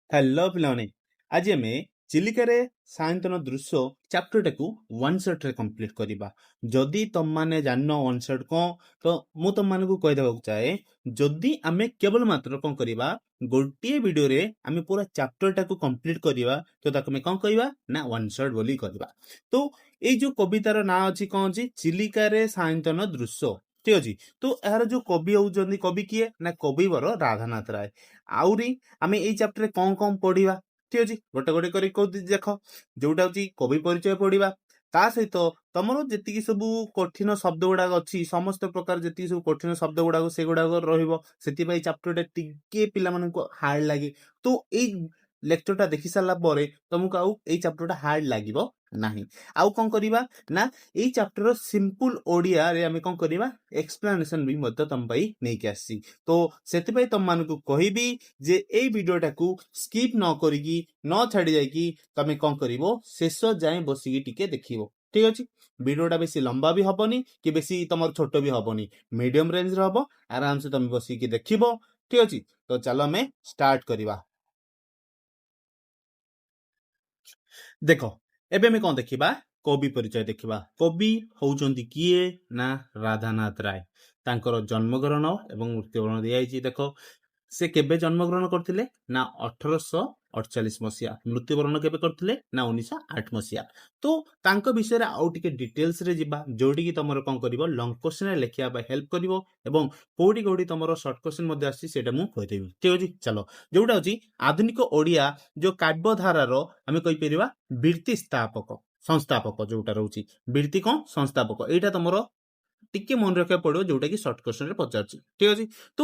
Hello ପିଲାମାନେ, ଆଜି ଆମେ ଚିଲିକାରେ ସାୟନ୍ତନ ଦୃଶ୍ୟ ଚାପ୍ଟରଟାକୁ ୱାନ୍ ସଟ୍ରେ କମ୍ପ୍ଲିଟ୍ କରିବା। ଯଦି ତମମାନେ ଜାଣିନ ୱାନ୍ ସଟ୍ କ'ଣ, ତ ମୁଁ ତମମାନଙ୍କୁ କହିଦେବାକୁ ଚାହେଁ, ଯଦି ଆମେ କେବଳ ମାତ୍ର କ'ଣ କରିବା, ଗୋଟିଏ ଭିଡ଼ିଓରେ ଆମେ ପୁରା ଚାପ୍ଟରଟାକୁ କମ୍ପ୍ଲିଟ୍ କରିବା, ତ ତାକୁ ଆମେ କ'ଣ କହିବା ନା ୱାନ୍ ସଟ୍ ବୋଲି କହିବା। ତ ଏଇ ଯୋଉ କବିତାର ନାଁ ଅଛି କ'ଣ ଅଛି, ଚିଲିକାରେ ସାୟନ୍ତନ ଦୃଶ୍ୟ, ଠିକ ଅଛି। ତ ଏହାର ଯୋଉ କବି ହଉଛନ୍ତି, କବି କିଏ ନା କବିବର ରାଧାନାଥ ରାୟ। ଆହୁରି ଆମେ ଏଇ ଚାପ୍ଟରରେ କ'ଣ କ'ଣ ପଢିବା, ଠିକ ଅଛି, ଗୋଟେ ଗୋଟେ କରି କହୁଛି ଦେଖ। ଯୋଉଟା ହଉଛି କବି ପରିଚୟ ପଢିବା, ତା ସହିତ ତମର ଯେତିକି ସବୁ କଠିନ ଶବ୍ଦ ଗୁଡାକ ଅଛି, ସମସ୍ତ ପ୍ରକାର ଯେତିକି ସବୁ କଠିନ ଶବ୍ଦ ଗୁଡାକ ସେଗୁଡାକ ରହିବ। ସେଥିପାଇଁ ଚାପ୍ଟରଟା ଟିକେ ପିଲାମାନଙ୍କୁ ହାର୍ଡ ଲାଗେ। ତ ଏଇ ଲେକ୍ଚରଟା ଦେଖି ସାରିଲା ପରେ ତମକୁ ଆଉ ଏଇ ଚାପ୍ଟରଟା ହାର୍ଡ ଲାଗିବ ନାହିଁ। ଆଉ କ'ଣ କରିବା ନା ଏଇ ଚାପ୍ଟରର ସିମ୍ପଲ ଓଡ଼ିଆରେ ଆମେ କ'ଣ କରିବା, ଏକ୍ସପ୍ଲାନେସନ ବି ମଧ୍ୟ ତମ ପାଇଁ ନେଇକି ଆସିଛି। ତ ସେଥିପାଇଁ ତମମାନଙ୍କୁ କହିବି ଯେ ଏଇ ଭିଡ଼ିଓଟାକୁ ସ୍କିପ୍ ନ କରିକି ନ ଛାଡ଼ି ଯାଇକି ତମେ କ'ଣ କରିବ, ଶେଷ ଯାଏଁ ବସିକି ଟିକେ ଦେଖିବ, ଠିକ ଅଛି। ଭିଡ଼ିଓଟା ବେଶୀ ଲମ୍ବା ବି ହବନି କି ବେଶୀ ତମର ଛୋଟ ବି ହବନି, ମିଡିୟମ ରେଞ୍ଜର ହବ। ଆରାମସେ ତମେ ବସିକି ଦେଖିବ, ଠିକ ଅଛି। ତ ଚାଲ ଆମେ ଷ୍ଟାର୍ଟ କରିବା। ଦେଖ, ଏବେ ଆମେ କ'ଣ ଦେଖିବା, କବି ପରିଚୟ ଦେଖିବା। କବି ହଉଛନ୍ତି କିଏ ନା ରାଧାନାଥ ରାୟ। ତାଙ୍କର ଜନ୍ମଗ୍ରହଣ ଏବଂ ମୃତ୍ୟୁବରଣ ଦିଆଯାଇଛି। ଦେଖ, ସେ କେବେ ଜନ୍ମଗ୍ରହଣ କରିଥିଲେ ନା 1848 ମସିହା। ମୃତ୍ୟୁବରଣ କେବେ କରିଥିଲେ ନା 1908 ମସିହା। ତ ତାଙ୍କ ବିଷୟରେ ଆଉ ଟିକେ ଡିଟେଲ୍ସରେ ଯିବା, ଯୋଉଠିକି ତମର କ'ଣ କରିବ, ଲଙ୍ଗ କ୍ୱେଶ୍ଚନରେ ଲେଖିବା ପାଇଁ ହେଲ୍ପ କରିବ ଏବଂ କୋଉଠି କୋଉଠି ତମର ସର୍ଟ କ୍ୱେଶ୍ଚନ ମଧ୍ୟ ଆସିଛି ସେଇଟା ମୁଁ କହିଦେବି, ଠିକ ଅଛି। ଚାଲ, ଯୋଉଟା ହଉଛି ଆଧୁନିକ ଓଡ଼ିଆ ଯୋଉ କାବ୍ୟଧାରାର ଆମେ କହିପାରିବା ବୀର୍ତ୍ତି ସଂସ୍ଥାପକ ଯୋଉଟା ରହୁଛି, ବୀର୍ତ୍ତି କ'ଣ ସଂସ୍ଥାପକ, ଏଇଟା ତମର ଟିକେ ମନେ ରଖିବାକୁ ପଡିବ, ଯୋଉଟା କି ସର୍ଟ କ୍ୱେଶ୍ଚନରେ ପଚାରୁଛି, ଠିକ ଅଛି। ତ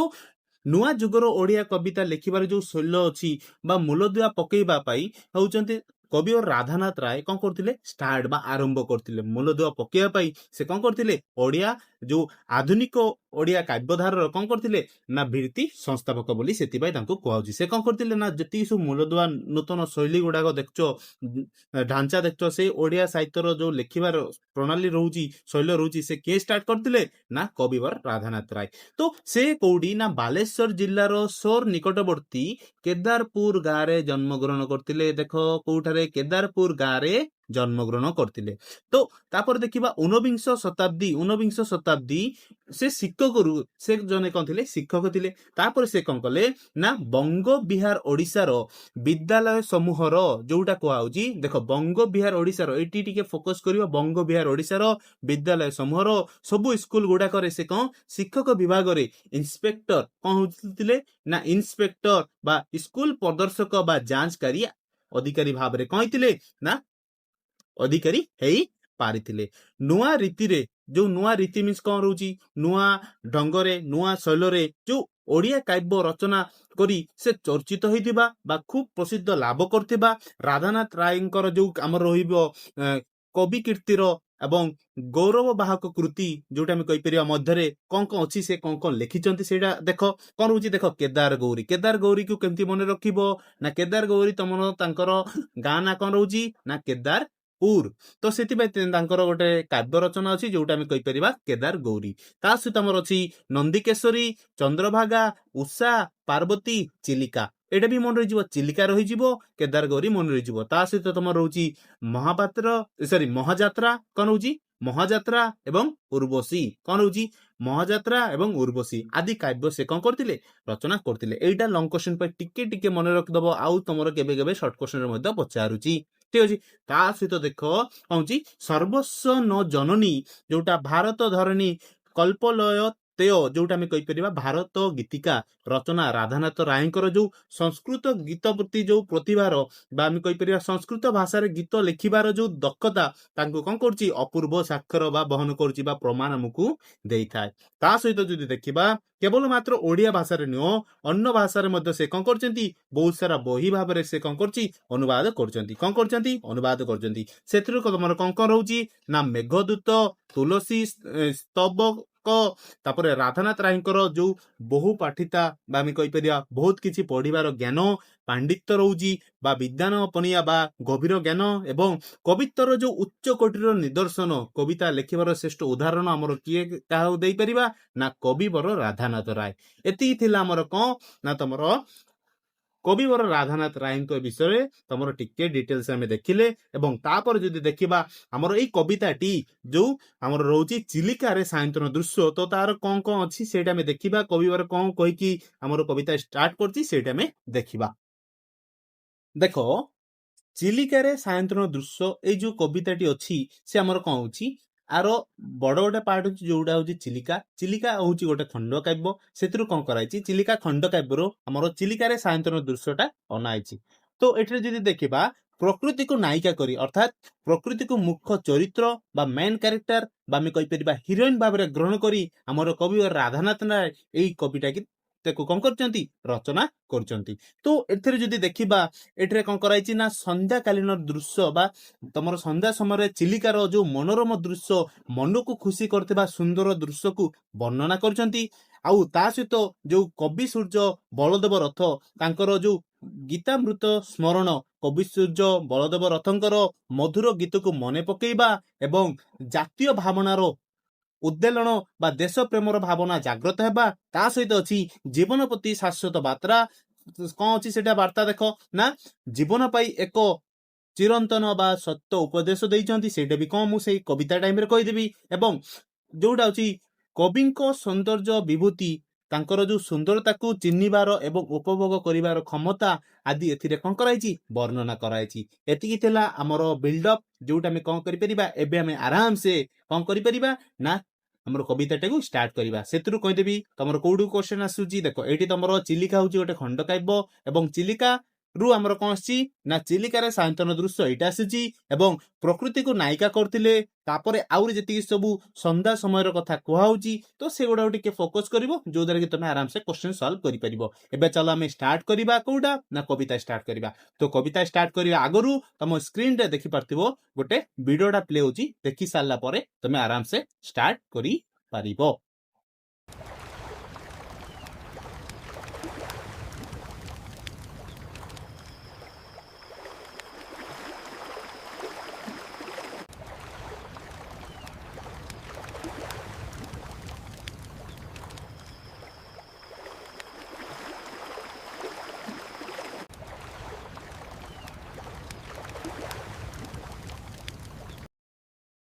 ନୂଆ ଯୁଗର ଓଡ଼ିଆ କବିତା ଲେଖିବାର ଯୋଉ ଶୈଳ ଅଛି ବା ମୂଳଦୁଆ ପକେଇବା ପାଇଁ ହଉଛନ୍ତି କବି ରାଧାନାଥ ରାୟ କ'ଣ କରୁଥିଲେ, ଷ୍ଟାର୍ଟ ବା ଆରମ୍ଭ କରିଥିଲେ। ମୂଳଦୁଆ ପକେଇବା ପାଇଁ ସେ କ'ଣ କରିଥିଲେ, ଓଡ଼ିଆ ଯୋଉ ଆଧୁନିକ ଓଡ଼ିଆ କାବ୍ୟଧାରାର କ'ଣ କରିଥିଲେ ନା ବୀର୍ତ୍ତି ସଂସ୍ଥାପକ ବୋଲି ସେଥିପାଇଁ ତାଙ୍କୁ କୁହାଯାଉଛି। ସେ କ'ଣ କରିଥିଲେ ନା ଯେତିକି ସବୁ ମୂଳଦୁଆ ନୂତନ ଶୈଳୀ ଗୁଡାକ ଦେଖୁଛ, ଢାଞ୍ଚା ଦେଖୁଛ, ସେଇ ଓଡ଼ିଆ ସାହିତ୍ୟର ଯୋଉ ଲେଖିବାର ପ୍ରଣାଳୀ ରହୁଛି, ଶୈଳ ରହୁଛି, ସେ କିଏ ଷ୍ଟାର୍ଟ କରିଥିଲେ ନା କବିବର ରାଧାନାଥ ରାୟ। ତ ସେ କୋଉଠି ନା ବାଲେଶ୍ୱର ଜିଲ୍ଲାର ସୋର ନିକଟବର୍ତ୍ତୀ କେଦାରପୁର ଗାଁରେ ଜନ୍ମଗ୍ରହଣ କରିଥିଲେ। ଦେଖ, କୋଉଠାରେ, କେଦାରପୁର ଗାଁରେ ଜନ୍ମଗ୍ରହଣ କରିଥିଲେ। ତ ତାପରେ ଦେଖିବା ଊନବିଂଶ ଶତାବ୍ଦୀ ସେ ଶିକ୍ଷକରୁ ସେ ଜଣେ କ'ଣ ଥିଲେ, ଶିକ୍ଷକ ଥିଲେ। ତାପରେ ସେ କ'ଣ କଲେ ନା ବଙ୍ଗ ବିହାର ଓଡ଼ିଶାର ବିଦ୍ୟାଳୟ ସମୂହର ଯୋଉଟା କୁହାଯାଉଛି, ଦେଖ ବଙ୍ଗ ବିହାର ଓଡ଼ିଶାର, ଏଇଠି ଟିକେ ଫୋକସ କରିବ, ବଙ୍ଗ ବିହାର ଓଡ଼ିଶାର ବିଦ୍ୟାଳୟ ସମୂହର ସବୁ ସ୍କୁଲ ଗୁଡାକରେ ସେ କ'ଣ ଶିକ୍ଷକ ବିଭାଗରେ ଇନ୍ସପେକ୍ଟର କ'ଣ ହଉଥିଲେ ନା ଇନ୍ସପେକ୍ଟର ବା ସ୍କୁଲ ପ୍ରଦର୍ଶକ ବା ଯାଞ୍ଚକାରୀ ଅଧିକାରୀ ଭାବରେ କ'ଣ ହେଇଥିଲେ ନା ଅଧିକାରୀ ହେଇ ପାରିଥିଲେ। ନୂଆ ରୀତିରେ, ଯୋଉ ନୂଆ ରୀତି ମିନ୍ସ କ'ଣ ରହୁଛି, ନୂଆ ଢଙ୍ଗରେ ନୂଆ ଶୈଳରେ ଯୋଉ ଓଡ଼ିଆ କାବ୍ୟ ରଚନା କରି ସେ ଚର୍ଚ୍ଚିତ ହେଇଥିବା ବା ଖୁବ୍ ପ୍ରସିଦ୍ଧ ଲାଭ କରିଥିବା ରାଧାନାଥ ରାୟଙ୍କର ଯୋଉ ଆମର ରହିବ କବି କୀର୍ତ୍ତିର ଏବଂ ଗୌରବ ବାହକ କୃତି ଯୋଉଟା ଆମେ କହିପାରିବା ମଧ୍ୟରେ କ'ଣ କ'ଣ ଅଛି, ସେ କ'ଣ କ'ଣ ଲେଖିଛନ୍ତି ସେଇଟା ଦେଖ। କ'ଣ ରହୁଛି ଦେଖ, କେଦାର ଗୌରୀକୁ କେମିତି ମନେ ରଖିବ ନା କେଦାର ଗୌରୀ ତମର ତାଙ୍କର ଗାଁ ନା କ'ଣ ରହୁଛି ନା କେଦାରପୁର। ତ ସେଥିପାଇଁ ତାଙ୍କର ଗୋଟେ କାବ୍ୟ ରଚନା ଅଛି ଯୋଉଟା ଆମେ କହିପାରିବା କେଦାର ଗୌରୀ। ତା ସହିତ ଆମର ଅଛି ନନ୍ଦିକେଶରୀ, ଚନ୍ଦ୍ରଭାଗା, ଉଷା, ପାର୍ବତୀ, ଚିଲିକା। ଏଇଟା ବି ମନେ ରହିଯିବ, ଚିଲିକା ରହିଯିବ, କେଦାର ଗୌରୀ ମନେ ରହିଯିବ। ତା ସହିତ ତମର ରହୁଛି ମହାଯାତ୍ରା, କ'ଣ ରହୁଛି ମହାଯାତ୍ରା ଏବଂ ଉର୍ବଶୀ, କ'ଣ ରହୁଛି ମହାଯାତ୍ରା ଏବଂ ଉର୍ବଶୀ ଆଦି କାବ୍ୟ ସେ କ'ଣ କରିଥିଲେ, ରଚନା କରିଥିଲେ। ଏଇଟା ଲଙ୍ଗ କ୍ୱେଶ୍ଚନ ପାଇଁ ଟିକେ ଟିକେ ମନେ ରଖିଦବ, ଆଉ ତମର କେବେ କେବେ ସର୍ଟ କ୍ୱେଶ୍ଚନରେ ମଧ୍ୟ ପଚାରୁଛି, ଠିକ ଅଛି। ତା ସହିତ ଦେଖ କହୁଛି ସର୍ବସ୍ୱ ନ ଜନନୀ, ଯୋଉଟା ଭାରତ ଧରଣୀ କଳ୍ପଲୟ ତେୟ, ଯୋଉଟା ଆମେ କହିପାରିବା ଭାରତ ଗୀତିକା ରଚନା ରାଧାନାଥ ରାୟଙ୍କର ଯୋଉ ସଂସ୍କୃତ ଗୀତ ପ୍ରତି ଯୋଉ ପ୍ରତିଭାର ବା ଆମେ କହିପାରିବା ସଂସ୍କୃତ ଭାଷାରେ ଗୀତ ଲେଖିବାର ଯୋଉ ଦକ୍ଷତା ତାଙ୍କୁ କ'ଣ କରୁଛି, ଅପୂର୍ବ ସ୍ୱାକ୍ଷର ବା ବହନ କରୁଛି ବା ପ୍ରମାଣ ଆମକୁ ଦେଇଥାଏ। ତା ସହିତ ଯଦି ଦେଖିବା କେବଳ ମାତ୍ର ଓଡ଼ିଆ ଭାଷାରେ ନୁହଁ, ଅନ୍ୟ ଭାଷାରେ ମଧ୍ୟ ସେ କ'ଣ କରିଛନ୍ତି, ବହୁତ ସାରା ବହି ଭାବରେ ସେ କ'ଣ କରୁଛି, ଅନୁବାଦ କରୁଛନ୍ତି। କ'ଣ କରୁଛନ୍ତି, ଅନୁବାଦ କରୁଛନ୍ତି। ସେଥିରୁ ତମର କ'ଣ କ'ଣ ରହୁଛି ନା ମେଘଦୂତ, ତୁଳସୀ ସ୍ତବକ, ତାପରେ ରାଧାନାଥ ରାୟଙ୍କର ଯୋଉ ବହୁ ପାଠିତା ବା ଆମେ କହିପାରିବା ବହୁତ କିଛି ପଢିବାର ଜ୍ଞାନ ପାଣ୍ଡିତ୍ୟ ରହୁଛି ବା ବିଦ୍ୟାନ ପଣିଆ ବା ଗଭୀର ଜ୍ଞାନ ଏବଂ କବିତ୍ୱର ଯୋଉ ଉଚ୍ଚ କୋଟିର ନିଦର୍ଶନ, କବିତା ଲେଖିବାର ଶ୍ରେଷ୍ଠ ଉଦାହରଣ ଆମର କିଏ କାହାକୁ ଦେଇପାରିବା ନା କବିବର ରାଧାନାଥ ରାୟ। ଏତିକି ଥିଲା ଆମର କ'ଣ ନା ତମର କବିବର ରାଧାନାଥ ରାୟଙ୍କ ବିଷୟରେ ତମର ଟିକେ ଡିଟେଲ୍ସ ଆମେ ଦେଖିଲେ ଏବଂ ତାପରେ ଯଦି ଦେଖିବା ଆମର ଏଇ କବିତାଟି ଯୋଉ ଆମର ରହୁଛି ଚିଲିକାରେ ସାୟନ୍ତନ ଦୃଶ୍ୟ, ତ ତାର କଣ କଣ ଅଛି ସେଇଟା ଆମେ ଦେଖିବା, କବିବର କଣ କହିକି ଆମର କବିତା ଷ୍ଟାର୍ଟ କରୁଛି ସେଇଟା ଆମେ ଦେଖିବା। ଦେଖ, ଚିଲିକାରେ ସାୟନ୍ତନ ଦୃଶ୍ୟ ଏଇ ଯୋଉ କବିତାଟି ଅଛି ସେ ଆମର କଣ ହଉଛି, ଆର ବଡ ଗୋଟେ ପାର୍ଟ ହଉଛି ଯୋଉଟା ହଉଛି ଚିଲିକା। ଚିଲିକା ହଉଛି ଗୋଟେ ଖଣ୍ଡକାବ୍ୟ, ସେଥିରୁ କଣ କରାଯାଇଛି, ଚିଲିକା ଖଣ୍ଡକାବ୍ୟରୁ ଆମର ଚିଲିକାରେ ସାୟନ୍ତନ ଦୃଶ୍ୟଟା ଅନାଇଛି। ତ ଏଠାରେ ଯଦି ଦେଖିବା ପ୍ରକୃତିକୁ ନାୟିକା କରି, ଅର୍ଥାତ୍ ପ୍ରକୃତିକୁ ମୁଖ୍ୟ ଚରିତ୍ର ବା ମେନ୍ କ୍ୟାରେକ୍ଟର ବା ଆମେ କହିପାରିବା ହିରୋଇନ ଭାବରେ ଗ୍ରହଣ କରି ଆମର କବି ରାଧାନାଥ ରାୟ ଏଇ କବିଟାକି ତାକୁ କଣ କରିଛନ୍ତି, ରଚନା କରୁଛନ୍ତି। ତ ଏଥିରେ ଯଦି ଦେଖିବା ଏଠାରେ କଣ କରାଯାଇଛି ନା ସନ୍ଧ୍ୟାକାଳୀନ ଦୃଶ୍ୟ ବା ତମର ସନ୍ଧ୍ୟା ସମୟରେ ଚିଲିକାର ଯୋଉ ମନୋରମ ଦୃଶ୍ୟ, ମନକୁ ଖୁସି କରୁଥିବା ସୁନ୍ଦର ଦୃଶ୍ୟକୁ ବର୍ଣ୍ଣନା କରିଛନ୍ତି। ଆଉ ତା ସହିତ ଯୋଉ କବି ସୂର୍ଯ୍ୟ ବଳଦେବ ରଥ ତାଙ୍କର ଯୋଉ ଗୀତାମୃତ ସ୍ମରଣ, କବି ସୂର୍ଯ୍ୟ ବଳଦେବ ରଥଙ୍କର ମଧୁର ଗୀତକୁ ମନେ ପକେଇବା ଏବଂ ଜାତୀୟ ଭାବନାର ଉଦ୍ବେଳନ ବା ଦେଶ ପ୍ରେମର ଭାବନା ଜାଗ୍ରତ ହେବା, ତା ସହିତ ଅଛି ଜୀବନ ପ୍ରତି ଶାଶ୍ୱତ ବାର୍ତ୍ତା। କଣ ଅଛି ସେଟା ବାର୍ତ୍ତା, ଦେଖ ନା ଜୀବନ ପାଇଁ ଏକ ଚିରନ୍ତନ ବା ସତ୍ୟ ଉପଦେଶ ଦେଇଛନ୍ତି, ସେଇଟା ବି କଣ ମୁଁ ସେଇ କବିତା ଟାଇମରେ କହିଦେବି। ଏବଂ ଯୋଉଟା ଅଛି କବିଙ୍କ ସୌନ୍ଦର୍ଯ୍ୟ ବିଭୂତି, ତାଙ୍କର ଯୋଉ ସୁନ୍ଦରତାକୁ ଚିହ୍ନିବାର ଏବଂ ଉପଭୋଗ କରିବାର କ୍ଷମତା ଆଦି ଏଥିରେ କଣ କରାଯାଇଛି, ବର୍ଣ୍ଣନା କରାଯାଇଛି। ଏତିକି ଥିଲା ଆମର ବିଲ୍ଡଅପ୍, ଯୋଉଟା ଆମେ କଣ କରିପାରିବା, ଏବେ ଆମେ ଆରାମସେ କଣ କରିପାରିବା ନା ଆମର କବିତାଟାକୁ ଷ୍ଟାର୍ଟ କରିବା। ସେଥିରୁ କହିଦେବି ତମର କୋଉଠୁ କ୍ୱେଶ୍ଚନ ଆସୁଛି। ଦେଖ, ଏଇଠି ତମର ଚିଲିକା ହଉଛି ଗୋଟେ ଖଣ୍ଡକାବ୍ୟ ଏବଂ ଚିଲିକା ରୁ ଆମର କଣ ଆସିଛି ନା ଚିଲିକାରେ ସାୟନ୍ତନ ଦୃଶ୍ୟ ଏଇଟା ଆସିଛି ଏବଂ ପ୍ରକୃତିକୁ ନାୟିକା କରିଥିଲେ। ତାପରେ ଆହୁରି ଯେତିକି ସବୁ ସନ୍ଧ୍ୟା ସମୟର କଥା କୁହାହଉଛି, ତ ସେଗୁଡାକୁ ଟିକେ ଫୋକସ କରିବ, ଯୋଉଦ୍ୱାରା କି ତମେ ଆରାମସେ କ୍ୱେଶ୍ଚନ ସଲ୍ଭ କରିପାରିବ। ଏବେ ଚାଲ ଆମେ ଷ୍ଟାର୍ଟ କରିବା କୋଉଟା ନା କବିତା ଷ୍ଟାର୍ଟ କରିବା। ତ କବିତା ଷ୍ଟାର୍ଟ କରିବା ଆଗରୁ ତମ ସ୍କ୍ରିନରେ ଦେଖିପାରୁଥିବ ଗୋଟେ ଭିଡିଓଟା ପ୍ଲେ ହଉଛି, ଦେଖି ସାରିଲା ପରେ ତମେ ଆରାମସେ ଷ୍ଟାର୍ଟ କରିପାରିବ।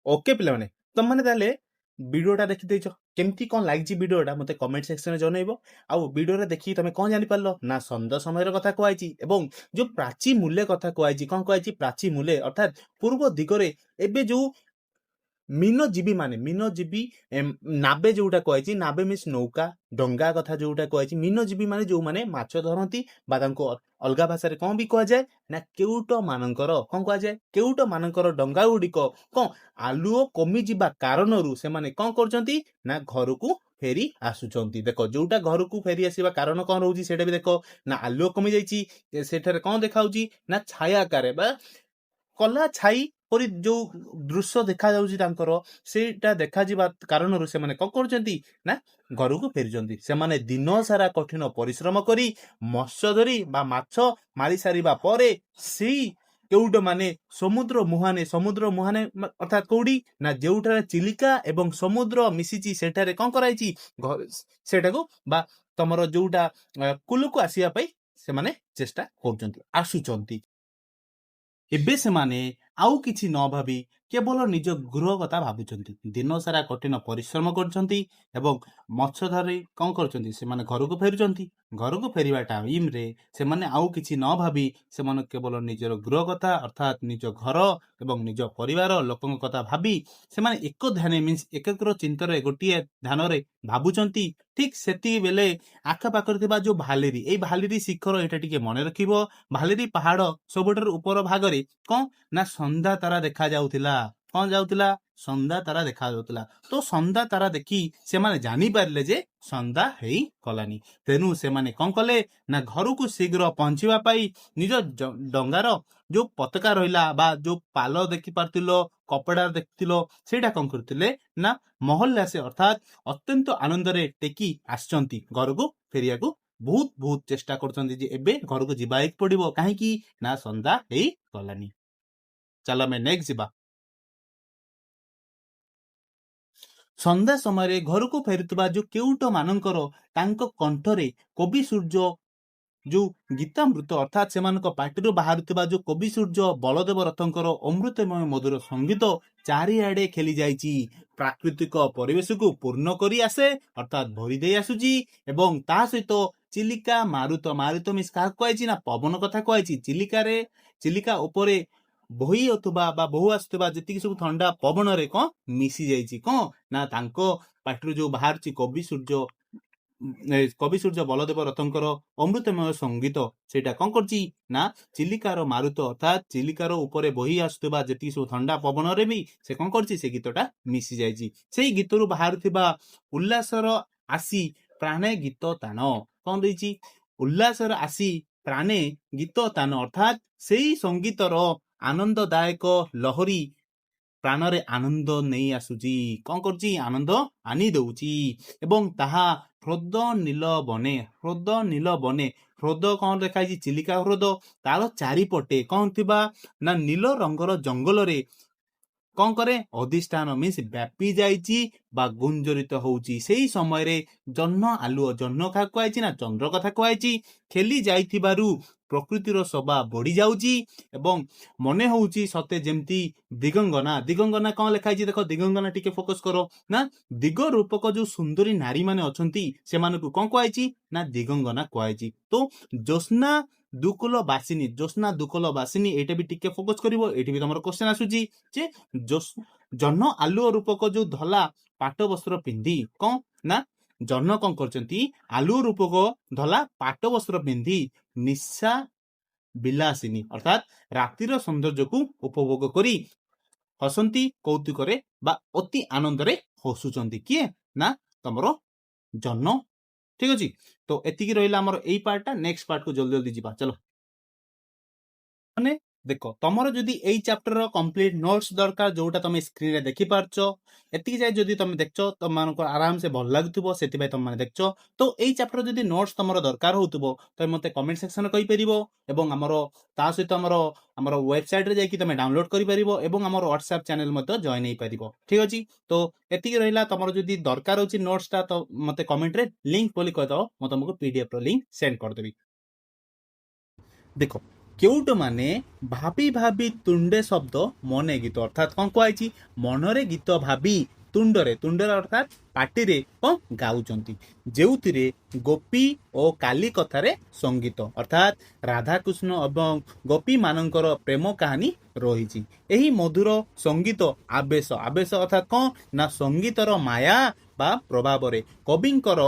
ଓକେ ପିଲାମାନେ, ତମମାନେ ତାହେଲେ ଭିଡିଓଟା ଦେଖିଦେଇଛ, କେମିତି କଣ ଲାଗିଛି ଭିଡିଓଟା ମତେ କମେଣ୍ଟ ସେକ୍ସନରେ ଜଣେଇବ। ଆଉ ଭିଡିଓରେ ଦେଖିକି ତମେ କଣ ଜାଣିପାରିଲ ନା ସନ୍ଧ୍ୟା ସମୟର କଥା କୁହାଯାଇଛି ଏବଂ ଯୋଉ ପ୍ରାଚୀ ମୂଲ୍ୟ କଥା କୁହାଯାଇଛି। କଣ କୁହାଯାଇଛି, ପ୍ରାଚୀ ମୂଲ୍ୟ ଅର୍ଥାତ୍ ପୂର୍ବ ଦିଗରେ ଏବେ ଯୋଉ ମୀନଜୀବୀ ନାବେ ଯୋଉଟା କୁହାଯାଇଛି, ନାବେ ମିନ୍ସ ନୌକା ଡଙ୍ଗା କଥା ଯୋଉଟା କୁହାଯାଇଛି। ମୀନଜୀବୀ ମାନେ ଯୋଉମାନେ ମାଛ ଧରନ୍ତି ବା ତାଙ୍କୁ ଅଲଗା ଭାଷାରେ କଣ ବି କୁହାଯାଏ ନା କେଉଟ ମାନଙ୍କର, କଣ କୁହାଯାଏ, କେଉଟ ମାନଙ୍କର ଡଙ୍ଗା ଗୁଡିକ କଣ ଆଲୁଅ କମିଯିବା କାରଣରୁ ସେମାନେ କଣ କରୁଛନ୍ତି ନା ଘରକୁ ଫେରି ଆସୁଛନ୍ତି। ଦେଖ, ଯୋଉଟା ଘରକୁ ଫେରି ଆସିବା କାରଣ କଣ ରହୁଛି ସେଇଟା ବି ଦେଖ, ନା ଆଲୁଅ କମି ଯାଇଛି, ସେଠାରେ କଣ ଦେଖାଯାଉଛି ନା ଛାୟା ଆକାରରେ ବା କଲା ଛାଇ ପରି ଯୋଉ ଦୃଶ୍ୟ ଦେଖାଯାଉଛି ତାଙ୍କର, ସେଇଟା ଦେଖାଯିବା କାରଣରୁ ସେମାନେ କଣ କରୁଛନ୍ତି ନା ଘରକୁ ଫେରୁଛନ୍ତି। ସେମାନେ ଦିନ ସାରା କଠିନ ପରିଶ୍ରମ କରି ମତ୍ସ୍ୟ ଧରି ବା ମାଛ ମାରି ସାରିବା ପରେ ସେଇ କେଉଟ ମାନେ ସମୁଦ୍ର ମୁହାନେ ଅର୍ଥାତ୍ କୋଉଠି ନା ଯୋଉଠାରେ ଚିଲିକା ଏବଂ ସମୁଦ୍ର ମିଶିଛି ସେଠାରେ କଣ କରାଯାଇଛି, ସେଟାକୁ ବା ତମର ଯୋଉଟା କୁଲକୁ ଆସିବା ପାଇଁ ସେମାନେ ଚେଷ୍ଟା କରୁଛନ୍ତି, ଆସୁଛନ୍ତି। ଏବେ ସେମାନେ ଆଉ କିଛି ନ ଭାବି କେବଳ ନିଜ ଗୃହ କଥା ଭାବୁଛନ୍ତି। ଦିନ ସାରା କଠିନ ପରିଶ୍ରମ କରୁଛନ୍ତି ଏବଂ ମତ୍ସ୍ୟ ଧରି କଣ କରୁଛନ୍ତି, ସେମାନେ ଘରକୁ ଫେରୁଛନ୍ତି। ଘରକୁ ଫେରିବା ଟାଇମରେ ସେମାନେ ଆଉ କିଛି ନ ଭାବି ସେମାନେ କେବଳ ନିଜର ଗୃହ କଥା ଅର୍ଥାତ୍ ନିଜ ଘର ଏବଂ ନିଜ ପରିବାର ଲୋକଙ୍କ କଥା ଭାବି ସେମାନେ ଏକ ଧ୍ୟାନ ମିନ୍ସ ଏକାଗ୍ର ଚିନ୍ତାରେ ଗୋଟିଏ ଧ୍ୟାନରେ ଭାବୁଛନ୍ତି। ଠିକ୍ ସେତିକି ବେଳେ ଆଖପାଖରେ ଥିବା ଯୋଉ ଭାଲେରୀ, ଏଇ ଭାଲେରୀ ଶିଖର ଏଇଟା ଟିକେ ମନେ ରଖିବ। ଭାଲେରୀ ପାହାଡ ସବୁଠାରୁ ଉପର ଭାଗରେ କଣ ନା ସନ୍ଧ୍ୟା ତାରା ଦେଖା ଯାଉଥିଲା। କଣ ଯାଉଥିଲା, ସନ୍ଧ୍ୟା ତାରା ଦେଖା ଯାଉଥିଲା। ତ ସନ୍ଧ୍ୟା ତାରା ଦେଖି ସେମାନେ ଜାଣିପାରିଲେ ଯେ ସନ୍ଧ୍ୟା ହେଇଗଲାନି। ତେଣୁ ସେମାନେ କଣ କଲେ ନା ଘରକୁ ଶୀଘ୍ର ପହଞ୍ଚିବା ପାଇଁ ନିଜ ଡଙ୍ଗାର ଯୋଉ ପତାକା ରହିଲା ବା ଯୋଉ ପାଲ ଦେଖିପାରୁଥିଲ, କପଡା ଦେଖିଥିଲ, ସେଇଟା କଣ କରୁଥିଲେ ନା ମହଲ୍ଲାସେ ଅର୍ଥାତ୍ ଅତ୍ୟନ୍ତ ଆନନ୍ଦରେ ଟେକି ଆସିଛନ୍ତି ଘରକୁ ଫେରିବାକୁ। ବହୁତ ଚେଷ୍ଟା କରୁଛନ୍ତି ଯେ ଏବେ ଘରକୁ ଯିବାକୁ ପଡିବ, କାହିଁକି ନା ସନ୍ଧ୍ୟା ହେଇଗଲାନି। ଚାଲ ଆମେ ନେକ୍ସଟ ଯିବା। ସନ୍ଧ୍ୟା ସମୟରେ ଘରକୁ ଫେରୁଥିବା ଯୋଉ କେଉଟ ମାନଙ୍କର ତାଙ୍କ କଣ୍ଠରେ କବି ସୂର୍ଯ୍ୟ ଯୋଉ ଗୀତାମୃତ ଅର୍ଥାତ୍ ସେମାନଙ୍କ ପାଟିରୁ ବାହାରୁଥିବା ଯୋଉ କବି ସୂର୍ଯ୍ୟ ବଳଦେବ ରଥଙ୍କର ଅମୃତମୟ ମଧୁର ସଙ୍ଗୀତ ଚାରିଆଡେ ଖେଳି ଯାଇଛି, ପ୍ରାକୃତିକ ପରିବେଶକୁ ପୂର୍ଣ୍ଣ କରି ଆସେ ଅର୍ଥାତ୍ ଭରି ଦେଇ ଆସୁଛି। ଏବଂ ତା ସହିତ ଚିଲିକା ମାରୁତ, ମାରୁତ ମିନ୍ସ କାହାକୁ କୁହାଯାଇଛି ନା ପବନ କଥା କୁହାଯାଇଛି। ଚିଲିକା ଉପରେ ବୋହି ଅଥବା ବା ବହୁ ଆସୁଥିବା ଯେତିକି ସବୁ ଥଣ୍ଡା ପବନରେ କଣ ମିଶି ଯାଇଛି, କଣ ନା ତାଙ୍କ ପାଟିରୁ ଯୋଉ ବାହାରୁଛି କବି ସୂର୍ଯ୍ୟ ବଳଦେବ ରଥଙ୍କର ଅମୃତମୟ ସଙ୍ଗୀତ, ସେଇଟା କଣ କରୁଛି ନା ଚିଲିକାର ମାରୁତ ଅର୍ଥାତ୍ ଚିଲିକାର ଉପରେ ବୋହି ଆସୁଥିବା ଯେତିକି ସବୁ ଥଣ୍ଡା ପବନରେ ବି ସେ କଣ କରୁଛି, ସେ ଗୀତଟା ମିଶି ଯାଇଛି। ସେଇ ଗୀତରୁ ବାହାରୁଥିବା ଉଲ୍ଲାସର ଆସି ପ୍ରାଣେ ଗୀତ ତାନ, କଣ ଦେଇଛି, ଉଲ୍ଲାସର ଆସି ପ୍ରାଣେ ଗୀତ ତାନ ଅର୍ଥାତ୍ ସେଇ ସଙ୍ଗୀତର ଆନନ୍ଦଦାୟକ ଲହରୀ ପ୍ରାଣରେ ଆନନ୍ଦ ନେଇ ଆସୁଛି, କଣ କରୁଛି, ଆନନ୍ଦ ଆଣି ଦଉଛି। ଏବଂ ତାହା ହ୍ରଦ ନୀଳ ବନେ, ହ୍ରଦ ନୀଳ ବନେ, ହ୍ରଦ କଣ ଲେଖାଯାଇଛି, ଚିଲିକା ହ୍ରଦ, ତାର ଚାରିପଟେ କଣ ଥିବା ନା ନୀଳ ରଙ୍ଗର ଜଙ୍ଗଲରେ କଣ କରେ, ଅଧିଷ୍ଠାନ ମିନ୍ସ ବ୍ୟାପି ଯାଇଛି ବା ଗୁଞ୍ଜରିତ ହଉଛି। ସେଇ ସମୟରେ ଜହ୍ନ ଆଲୁଅ, ଜହ୍ନ କାହା କୁହାଯାଇଛି ନା ଚନ୍ଦ୍ର କଥା କୁହାଯାଇଛି, ଖେଳି ଯାଇଥିବାରୁ ପ୍ରକୃତିର ଶୋଭା ବଢି ଯାଉଛି ଏବଂ ମନେ ହଉଛି ସତେ ଯେମିତି ଦିଗଙ୍ଗନା। ଦିଗଙ୍ଗନା କଣ ଲେଖାଯାଇଛି ଦେଖ, ଦିଗଙ୍ଗନା ଟିକେ ଫୋକସ କର ନା, ଦିଗ ରୂପକ ଯୋଉ ସୁନ୍ଦରୀ ନାରୀ ମାନେ ଅଛନ୍ତି ସେମାନଙ୍କୁ କଣ କୁହାଯାଇଛି ନା ଦିଗଙ୍ଗନା କୁହାଯାଇଛି। ତ ଜ୍ୟୋତ୍ସ୍ନା ଦୁକୁଲ ବାସିନୀ, ଜ୍ୟୋତ୍ସ୍ନା ଦୁକୁଲ ବାସିନୀ, ଏଇଟା ବି ଟିକେ ଫୋକସ କରିବ, ଏଇଠି ବି ତମର କ୍ୱେଶ୍ଚନ ଆସୁଛି ଯେ ଜହ୍ନ ଆଲୁଅ ରୂପକ ଯୋଉ ଧଳା ପାଟ ବସ୍ତ୍ର ପିନ୍ଧି କଣ ନା ଜହ୍ନ କଣ କରିଛନ୍ତି, ଆଲୁଅ ରୂପକ ଧଳା ପାଟ ବସ୍ତ୍ର ପିନ୍ଧି ନିଶା ବିଲାସିନୀ ଅର୍ଥାତ୍ ରାତିର ସୌନ୍ଦର୍ଯ୍ୟକୁ ଉପଭୋଗ କରି ହସନ୍ତି କୌତୁକରେ ବା ଅତି ଆନନ୍ଦରେ ହସୁଛନ୍ତି। କିଏ ନା ତମର ଜହ୍ନ। ଠିକ ଅଛି, ତ ଏତିକି ରହିଲା ଆମର ଏଇ ପାର୍ଟଟା। ନେକ୍ସଟ ପାର୍ଟକୁ ଜଲ୍ଦି ଜଲ୍ଦି ଯିବା, ଚलो। ମାନେ ଦେଖ, ତମର ଯଦି ଏଇ ଚାପ୍ଟରର କମ୍ପ୍ଲିଟ ନୋଟ୍ସ ଦରକାର, ଯୋଉଟା ତମେ ସ୍କ୍ରିନରେ ଦେଖିପାରୁଛ, ଏତିକି ଯାଏ ଯଦି ତମେ ଦେଖଛ ତମମାନଙ୍କୁ ଆରାମସେ ଭଲ ଲାଗୁଥିବ, ସେଥିପାଇଁ ତମେ ଦେଖଛ। ତ ଏଇ ଚାପ୍ଟର ଯଦି ନୋଟ୍ସ ତମର ଦରକାର ହଉଥିବ ତମେ ମତେ କମେଣ୍ଟ ସେକ୍ସନରେ କହିପାରିବ ଏବଂ ତା ସହିତ ଆମର ୱେବସାଇଟରେ ଯାଇକି ତମେ ଡାଉନଲୋଡ କରିପାରିବ ଏବଂ ଆମର ହ୍ୱାଟ୍ସଆପ୍ ଚ୍ୟାନେଲ ମଧ୍ୟ ଜଏନ୍ ହେଇପାରିବ। ଠିକ ଅଛି, ତ ଏତିକି ରହିଲା। ତମର ଯଦି ଦରକାର ହଉଛି ନୋଟ୍ସଟା ତ ମତେ କମେଣ୍ଟରେ ଲିଙ୍କ ବୋଲି କହିଦବ, ମୁଁ ତମକୁ PDF ର ଲିଙ୍କ ସେଣ୍ଡ କରିଦେବି। ଦେଖ, କେଉଟ ମାନେ ଭାବି ଭାବି ତୁଣ୍ଡେ ଶବ୍ଦ ମନେ ଗୀତ ଅର୍ଥାତ୍ କଣ କୁହାଯାଇଛି, ମନରେ ଗୀତ ଭାବି ତୁଣ୍ଡରେ ଅର୍ଥାତ୍ ପାଟିରେ କଣ ଗାଉଛନ୍ତି, ଯେଉଁଥିରେ ଗୋପୀ ଓ କାଲି କଥାରେ ସଙ୍ଗୀତ ଅର୍ଥାତ୍ ରାଧାକୃଷ୍ଣ ଏବଂ ଗୋପୀ ମାନଙ୍କର ପ୍ରେମ କାହାଣୀ ରହିଛି। ଏହି ମଧୁର ସଙ୍ଗୀତ ଆବେଶ ଅର୍ଥାତ୍ କଣ ନା ସଙ୍ଗୀତର ମାୟା ବା ପ୍ରଭାବରେ କବିଙ୍କର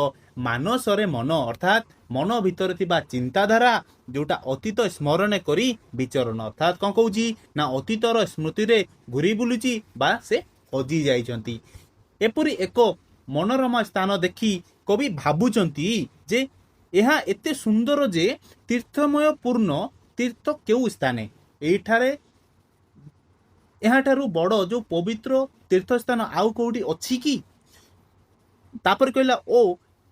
ମାନସରେ ମନ ଅର୍ଥାତ୍ ମନ ଭିତରେ ଥିବା ଚିନ୍ତାଧାରା ଯୋଉଟା ଅତୀତ ସ୍ମରଣ କରି ବିଚରଣ ଅର୍ଥାତ୍ କଣ କହୁଛି ନା ଅତୀତର ସ୍ମୃତିରେ ଘୁରି ବୁଲୁଛି ବା ସେ ହଜି ଯାଇଛନ୍ତି। ଏପରି ଏକ ମନୋରମା ସ୍ଥାନ ଦେଖି କବି ଭାବୁଛନ୍ତି ଯେ ଏହା ଏତେ ସୁନ୍ଦର ଯେ ତୀର୍ଥମୟ ପୂର୍ଣ୍ଣ ତୀର୍ଥ କେଉଁ ସ୍ଥାନେ, ଏଇଠାରେ ଏହାଠାରୁ ବଡ ଯୋଉ ପବିତ୍ର ତୀର୍ଥସ୍ଥାନ ଆଉ କୋଉଠି ଅଛି କି? ତାପରେ କହିଲା ଓ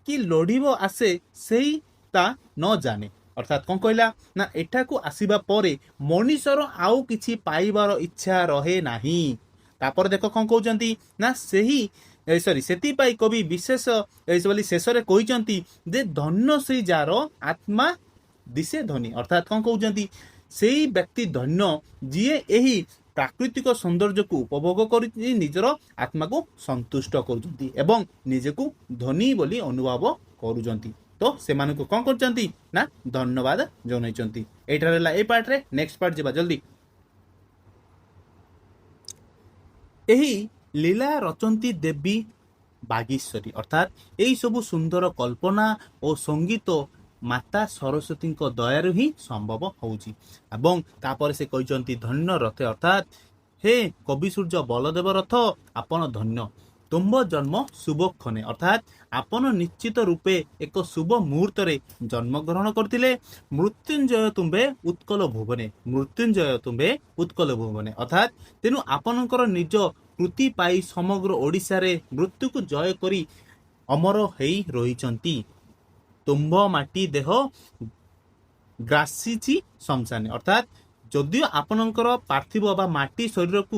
କି ଲୋଢିବ ଆସେ ସେଇ ତା ନ ଜାଣେ ଅର୍ଥାତ୍ କଣ କହିଲା ନା ଏଠାକୁ ଆସିବା ପରେ ମଣିଷର ଆଉ କିଛି ପାଇବାର ଇଚ୍ଛା ରହେ ନାହିଁ। ତାପରେ ଦେଖ କଣ କହୁଛନ୍ତି ନା ସେଥିପାଇଁ କବି ବିଶେଷ ବୋଲି ଶେଷରେ କହିଛନ୍ତି ଯେ ଧନ୍ୟ ସେଇ ଯାର ଆତ୍ମା ଦିଶେ ଧନୀ ଅର୍ଥାତ୍ କଣ କହୁଛନ୍ତି, ସେଇ ବ୍ୟକ୍ତି ଧନ୍ୟ ଯିଏ ଏହି ପ୍ରାକୃତିକ ସୌନ୍ଦର୍ଯ୍ୟକୁ ଉପଭୋଗ କରି ନିଜର ଆତ୍ମାକୁ ସନ୍ତୁଷ୍ଟ କରୁଛନ୍ତି ଏବଂ ନିଜକୁ ଧନୀ ବୋଲି ଅନୁଭବ କରୁଛନ୍ତି। ତ ସେମାନଙ୍କୁ କଣ କରୁଛନ୍ତି ନା ଧନ୍ୟବାଦ ଜଣାଇଛନ୍ତି। ଏଇଟା ରହିଲା ଏଇ ପାର୍ଟରେ। ନେକ୍ସଟ ପାର୍ଟ ଯିବା ଜଲ୍ଦି। ଏହି ଲୀଳା ରଚନ୍ତି ଦେବୀ ବାଗୀଶ୍ୱରୀ ଅର୍ଥାତ୍ ଏଇ ସବୁ ସୁନ୍ଦର କଳ୍ପନା ଓ ସଙ୍ଗୀତ ମାତା ସରସ୍ୱତୀଙ୍କ ଦୟାରୁ ହିଁ ସମ୍ଭବ ହଉଛି। ଏବଂ ତାପରେ ସେ କହିଛନ୍ତି ଧନ୍ୟ ରଥେ ଅର୍ଥାତ୍ ହେ କବି ସୂର୍ଯ୍ୟ ବଳଦେବ ରଥ, ଆପଣ ଧନ୍ୟ, ତୁମ୍ଭ ଜନ୍ମ ଶୁଭକ୍ଷଣେ ଅର୍ଥାତ୍ ଆପଣ ନିଶ୍ଚିତ ରୂପେ ଏକ ଶୁଭ ମୁହୂର୍ତ୍ତରେ ଜନ୍ମଗ୍ରହଣ କରିଥିଲେ। ମୃତ୍ୟୁଞ୍ଜୟ ତୁମ୍ଭେ ଉତ୍କଳ ଭୁବନେ, ମୃତ୍ୟୁଞ୍ଜୟ ତୁମ୍ଭେ ଉତ୍କଳ ଭୁବନେ ଅର୍ଥାତ୍ ତେଣୁ ଆପଣଙ୍କର ନିଜ କୃତି ପାଇ ସମଗ୍ର ଓଡ଼ିଶାରେ ମୃତ୍ୟୁକୁ ଜୟ କରି ଅମର ହେଇ ରହିଛନ୍ତି। ତୁମ୍ଭ ମାଟି ଦେହ ଗ୍ରାସିଛି ଶମଶାନେ ଅର୍ଥାତ୍ ଯଦିଓ ଆପଣଙ୍କର ପାର୍ଥିବ ବା ମାଟି ଶରୀରକୁ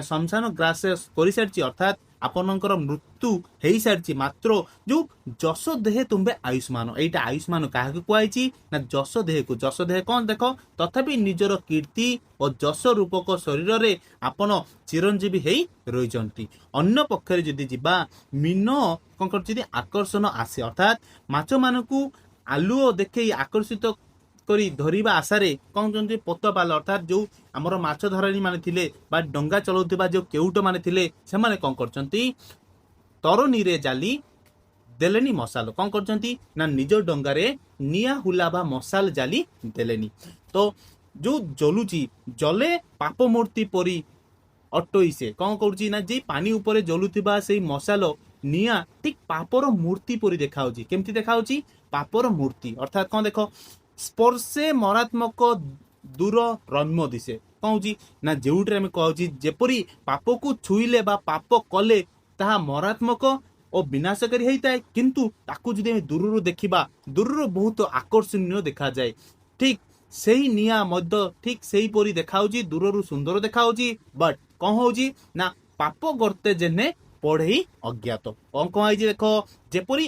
ଶମଶାନ ଗ୍ରାସ କରିସାରିଛି ଅର୍ଥାତ୍ ଆପଣଙ୍କର ମୃତ୍ୟୁ ହେଇସାରିଛି, ମାତ୍ର ଯୋଉ ଯଶ ଦେହେ ତୁମ୍ଭେ ଆୟୁଷ୍ମାନ, ଏଇଟା ଆୟୁଷ୍ମାନ କାହାକୁ କୁହାଯାଇଛି ନା ଯଶ ଦେହକୁ। ଯଶ ଦେହ କଣ ଦେଖ, ତଥାପି ନିଜର କୀର୍ତ୍ତି ଓ ଯଶ ରୂପକ ଶରୀରରେ ଆପଣ ଚିରଞ୍ଜୀବୀ ହେଇ ରହିଛନ୍ତି। ଅନ୍ୟ ପକ୍ଷରେ ଯଦି ଯିବା, ମୀନ କଣ କରୁଛି, ଆକର୍ଷଣ ଆସେ, ଅର୍ଥାତ୍ ମାଛମାନଙ୍କୁ ଆଲୁଅ ଦେଖେଇ ଆକର୍ଷିତ କରି ଧରିବା ଆଶାରେ କଣ କରୁଛନ୍ତି, ପୋତପାଲ ଅର୍ଥାତ୍ ଯୋଉ ଆମର ମାଛ ଧରାଳୀ ମାନେ ଥିଲେ ବା ଡଙ୍ଗା ଚଳାଉଥିବା ଯୋଉ କେଉଟ ମାନେ ଥିଲେ, ସେମାନେ କଣ କରୁଛନ୍ତି, ତରଣୀରେ ଜାଲି ଦେଲେନି ମଶାଲ, କଣ କରୁଛନ୍ତି ନା ନିଜ ଡଙ୍ଗାରେ ନିଆଁ ହୁଲା ବା ମଶାଲ ଜାଲି ଦେଲେନି। ତ ଯୋଉ ଜଲୁଛି, ଜଲେ ପାପ ମୂର୍ତ୍ତି ପରି ଅଟୋଇ ସେ କଣ କରୁଛି ନା ଯେ ପାଣି ଉପରେ ଜଲୁଥିବା ସେଇ ମଶାଲ ନିଆଁ ଠିକ ପାପର ମୂର୍ତ୍ତି ପରି ଦେଖାଯାଉଛି। କେମିତି ଦେଖାଯାଉଛି, ପାପର ମୂର୍ତ୍ତି ଅର୍ଥାତ୍ କଣ ଦେଖ, ସ୍ପର୍ଶେ ମରାତ୍ମକ ଦୂର ରମ୍ୟ ଦିଶେ। କଣ ହଉଛି ନା ଯେଉଁଥିରେ ଆମେ କହୁଛି ଯେପରି ପାପକୁ ଛୁଇଁଲେ ବା ପାପ କଲେ ତାହା ମରାତ୍ମକ ଓ ବିନାଶକାରୀ ହେଇଥାଏ, କିନ୍ତୁ ତାକୁ ଯଦି ଆମେ ଦୂରରୁ ଦେଖିବା, ଦୂରରୁ ବହୁତ ଆକର୍ଷଣୀୟ ଦେଖାଯାଏ। ଠିକ ସେଇ ନିଆଁ ମଧ୍ୟ ଠିକ ସେଇପରି ଦେଖାଯାଉଛି, ଦୂରରୁ ସୁନ୍ଦର ଦେଖାଯାଉଛି, ବଟ୍ କଣ ହଉଛି ନା ପାପ ଗର୍ତ୍ତେ ଯେନେ ପଢେଇ ଅଜ୍ଞାତ। କଣ କଣ ହେଇଛି ଦେଖ, ଯେପରି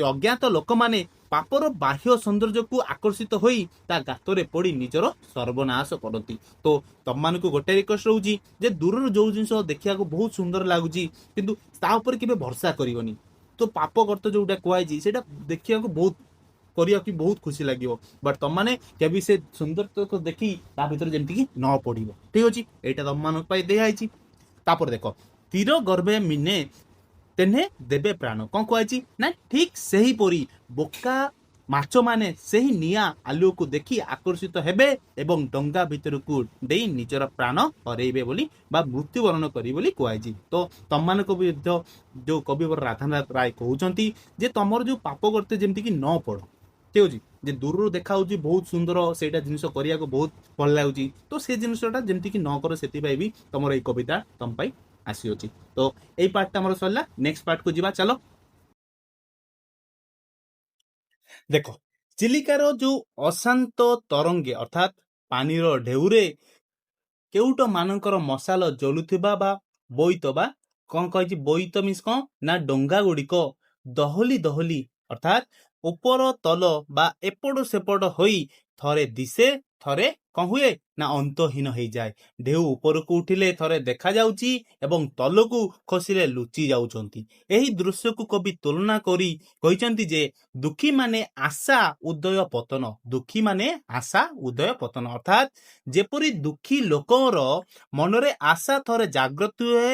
ଅଜ୍ଞାତ ଲୋକମାନେ ପାପର ବାହ୍ୟ ସୌନ୍ଦର୍ଯ୍ୟକୁ ଆକର୍ଷିତ ହୋଇ ତା ଗାତରେ ପଡି ନିଜର ସର୍ବନାଶ କରନ୍ତି। ତ ତମମାନଙ୍କୁ ଗୋଟେ ରିକ୍ୱେଷ୍ଟ ରହୁଛି ଯେ ଦୂରରୁ ଯୋଉ ଜିନିଷ ଦେଖିବାକୁ ବହୁତ ସୁନ୍ଦର ଲାଗୁଛି, କିନ୍ତୁ ତା ଉପରେ କେବେ ଭରସା କରିବନି। ତ ପାପ ଗର୍ତ୍ତ ଯୋଉଟା କୁହାଯାଇଛି ସେଇଟା ଦେଖିବାକୁ କରିବାକୁ ବହୁତ ଖୁସି ଲାଗିବ, ବଟ୍ ତମମାନେ କେବେ ସେ ସୁନ୍ଦରତାକୁ ଦେଖି ତା ଭିତରେ ଯେମିତିକି ନ ପଡିବ। ଠିକ ଅଛି, ଏଇଟା ତମମାନଙ୍କ ପାଇଁ ଦିଆଯାଇଛି। ତାପରେ ଦେଖ, ତୀର ଗର୍ଭେ ମିନେ ତେହ୍ନେ ଦେବେ ପ୍ରାଣ। କଣ କୁହାଯାଇଛି ନା ଠିକ ସେହିପରି ବୋକା ମାଛ ମାନେ ସେହି ନିଆଁ ଆଲୁଅକୁ ଦେଖି ଆକର୍ଷିତ ହେବେ ଏବଂ ଡଙ୍ଗା ଭିତରକୁ ଦେଇ ନିଜର ପ୍ରାଣ ହରେଇବେ ବୋଲି ବା ମୃତ୍ୟୁବରଣ କରିବେ ବୋଲି କୁହାଯାଇଛି। ତ ତମମାନଙ୍କୁ ମଧ୍ୟ ଯୋଉ କବିବର ରାଧାନାଥ ରାୟ କହୁଛନ୍ତି ଯେ ତମର ଯୋଉ ପାପ ଗର୍ତ୍ତେ ଯେମିତିକି ନ ପଡ। ଠିକ ଅଛି, ଯେ ଦୂରରୁ ଦେଖା ହଉଛି ବହୁତ ସୁନ୍ଦର, ସେଇଟା ଜିନିଷ କରିବାକୁ ବହୁତ ଭଲ ଲାଗୁଛି, ତ ସେ ଜିନିଷଟା ଯେମିତିକି ନ କର, ସେଥିପାଇଁ ବି ତମର ଏଇ କବିତା ତମ ପାଇଁ ଆସିଅଛି। ତ ଏଇ ପାର୍ଟଟା ଆମର ସରିଲା, ନେକ୍ସଟ ପାର୍ଟକୁ ଯିବା ଚାଲ। ଦେଖ, ଚିଲିକାର ଯୋଉ ଅଶାନ୍ତ ତରଙ୍ଗେ ଅର୍ଥାତ୍ ପାଣିର ଢେଉରେ କେଉଟ ମାନଙ୍କର ମଶାଲ ଜଳୁଥିବା ବା ବୋଇତ ବା କଣ କହିଛି, ବୋଇତ ମିନ୍ସ କଣ ନା ଡଙ୍ଗା ଗୁଡିକ ଦହଲି ଦହଲି ଅର୍ଥାତ୍ ଉପର ତଲ ବା ଏପଟ ସେପଟ ହୋଇ ଥରେ ଦିଶେ, ଥରେ କଣ ହୁଏ ନା ଅନ୍ତହୀନ ହେଇଯାଏ। ଢେଉ ଉପରକୁ ଉଠିଲେ ଥରେ ଦେଖାଯାଉଛି ଏବଂ ତଲକୁ ଖସିଲେ ଲୁଚି ଯାଉଛନ୍ତି। ଏହି ଦୃଶ୍ୟକୁ କବି ତୁଳନା କରି କହିଛନ୍ତି ଯେ ଦୁଃଖୀ ମାନେ ଆଶା ଉଦୟ ପତନ, ଦୁଃଖୀ ମାନେ ଆଶା ଉଦୟ ପତନ, ଅର୍ଥାତ୍ ଯେପରି ଦୁଃଖୀ ଲୋକର ମନରେ ଆଶା ଥରେ ଜାଗ୍ରତ ହୁଏ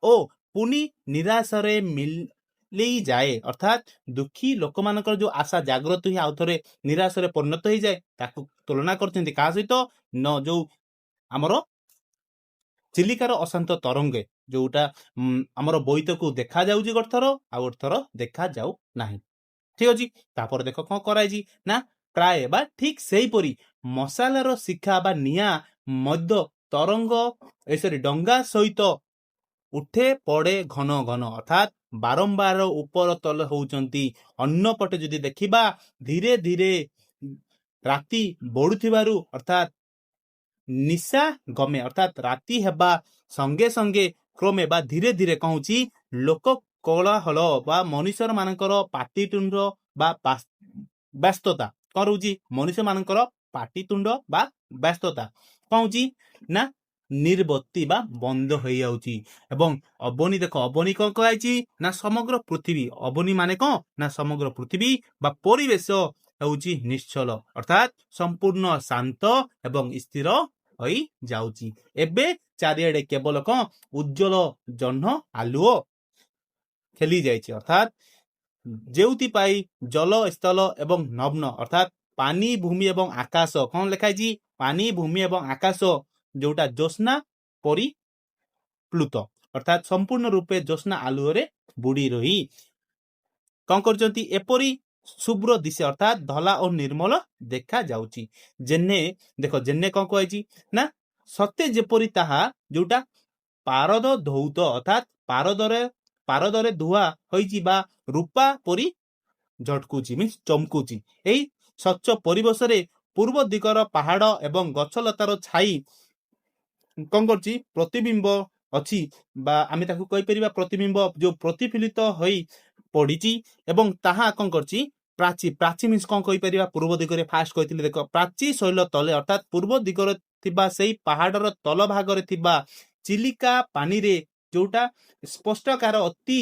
ଓ ପୁଣି ନିରାଶରେ ମିଲେଇ ଯାଏ। ଅର୍ଥାତ୍ ଦୁଃଖୀ ଲୋକମାନଙ୍କର ଯୋଉ ଆଶା ଜାଗ୍ରତ ହୁଏ ଆଉ ଥରେ ନିରାଶରେ ପରିଣତ ହେଇଯାଏ, ତାକୁ ତୁଳନା କରୁଛନ୍ତି କାହା ସହିତ, ଯୋଉ ଆମର ଚିଲିକାର ଅଶାନ୍ତ ତରଙ୍ଗେ, ଯୋଉଟା ଆମର ବୋଇତକୁ ଦେଖାଯାଉଛି ଗୋଟେ ଥର ଆଉ ଗୋଟେ ଥର ଦେଖାଯାଉ ନାହିଁ। ଠିକ ଅଛି, ତାପରେ ଦେଖ କଣ କରାଯାଇଛି ନା ପ୍ରାୟ ବା ଠିକ ସେଇପରି ମଶାଲାର ଶିଖା ବା ନିଆଁ ମଧ୍ୟ ତରଙ୍ଗ ଡଙ୍ଗା ସହିତ ଉଠେ ପଡେ ଘନ ଘନ, ଅର୍ଥାତ୍ ବାରମ୍ବାର ଉପର ତଳ ହଉଛନ୍ତି। ଅନ୍ୟପଟେ ଯଦି ଦେଖିବା, ଧୀରେ ଧୀରେ ରାତି ବଢୁଥିବାରୁ ଅର୍ଥାତ୍ ନିଶା ଗମେ, ଅର୍ଥାତ୍ ରାତି ହେବା ସଙ୍ଗେ ସଙ୍ଗେ କ୍ରମେ ବା ଧୀରେ ଧୀରେ କହୁଛି ଲୋକ କୋଳାହଳ ବା ମଣିଷ ମାନଙ୍କର ପାଟିତୁଣ୍ଡ ବା ବ୍ୟସ୍ତତା କଣ ରହୁଛି, ମଣିଷ ମାନଙ୍କର ପାଟିତୁଣ୍ଡ ବା ବ୍ୟସ୍ତତା କଣ ହଉଛି ନା ନିର୍ବତ୍ତି ବା ବନ୍ଦ ହେଇଯାଉଛି। ଏବଂ ଅବନୀ ଦେଖ, ଅବନୀ କଣ କୁହାଯାଇଛି ନା ସମଗ୍ର ପୃଥିବୀ, ଅବନୀ ମାନେ କଣ ନା ସମଗ୍ର ପୃଥିବୀ ବା ପରିବେଶ ହେଉଛି ନିଶ୍ଚଳ, ଅର୍ଥାତ୍ ସମ୍ପୂର୍ଣ୍ଣ ଶାନ୍ତ ଏବଂ ସ୍ଥିର ହୋଇ ଯାଉଛି। ଏବେ ଚାରିଆଡେ କେବଳ କଣ ଉଜ୍ଜଳ ଜହ୍ନ ଆଲୁଅ ଖେଳି ଯାଇଛି, ଅର୍ଥାତ୍ ଯେଉଁଥିପାଇଁ ଜଳ ସ୍ଥଳ ଏବଂ ନଗ୍ନ, ଅର୍ଥାତ୍ ପାନି ଭୂମି ଏବଂ ଆକାଶ କଣ ଲେଖାଯାଇଛି, ପାନି ଭୂମି ଏବଂ ଆକାଶ ଯୋଉଟା ଜ୍ୟୋତ୍ସ୍ନା ପରି ପ୍ଲୁତ, ଅର୍ଥାତ୍ ସମ୍ପୂର୍ଣ୍ଣ ରୂପେ ଜ୍ୟୋତ୍ସ୍ନା ଆଲୁଅରେ ବୁଡି ରହି କଣ କରୁଛନ୍ତି, ଏପରି ଶୁଭ୍ର ଦିଶେ, ଅର୍ଥାତ୍ ଧଳା ଓ ନିର୍ମଳ ଦେଖା ଯାଉଛି। ଜେନେ ଦେଖ, ଜେନେ କଣ କୁହାଯାଇଛି ନା ସତେ ଯେପରି ତାହା ଯୋଉଟା ପାରଦ ଧୌତ, ଅର୍ଥାତ୍ ପାରଦରେ ଧୁଆ ହୋଇଛି ବା ରୂପା ପରି ଝଟକୁଛି ମିନ୍ସ ଚମକୁଛି। ଏହି ସ୍ୱଚ୍ଛ ପରିବେଶରେ ପୂର୍ବ ଦିଗର ପାହାଡ ଏବଂ ଗଛଲତାର ଛାଇ କଣ କରୁଛି, ପ୍ରତିବିମ୍ବ ଅଛି ବା ଆମେ ତାକୁ କହିପାରିବା ପ୍ରତିବିମ୍ବ ଯୋଉ ପ୍ରତିଫଳିତ ହୋଇ ପଡ଼ିଛି ଏବଂ ତାହା କ'ଣ କରିଛି ପ୍ରାଚୀ ମିନ୍ସ କ'ଣ କହିପାରିବା ପୂର୍ବ ଦିଗରେ ଫାଷ୍ଟ କହିଥିଲି ଦେଖ ପ୍ରାଚୀ ଶୈଳ ତଳେ ଅର୍ଥାତ୍ ପୂର୍ବ ଦିଗରେ ଥିବା ସେଇ ପାହାଡ଼ର ତଳ ଭାଗରେ ଥିବା ଚିଲିକା ପାଣିରେ ଯୋଉଟା ସ୍ପଷ୍ଟକାର ଅତି